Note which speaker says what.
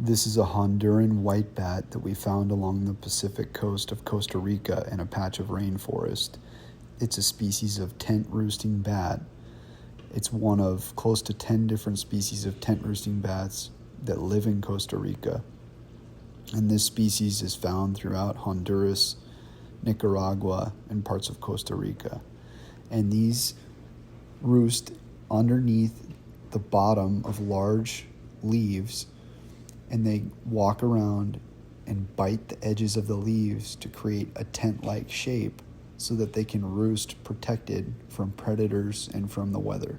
Speaker 1: This is a Honduran white bat that we found along the Pacific coast of Costa Rica in a patch of rainforest. It's a species of tent-roosting bat. It's one of close to 10 different species of tent-roosting bats that live in Costa Rica. And this species is found throughout Honduras, Nicaragua, and parts of Costa Rica. And these roost underneath the bottom of large leaves, and they walk around and bite the edges of the leaves to create a tent-like shape so that they can roost protected from predators and from the weather.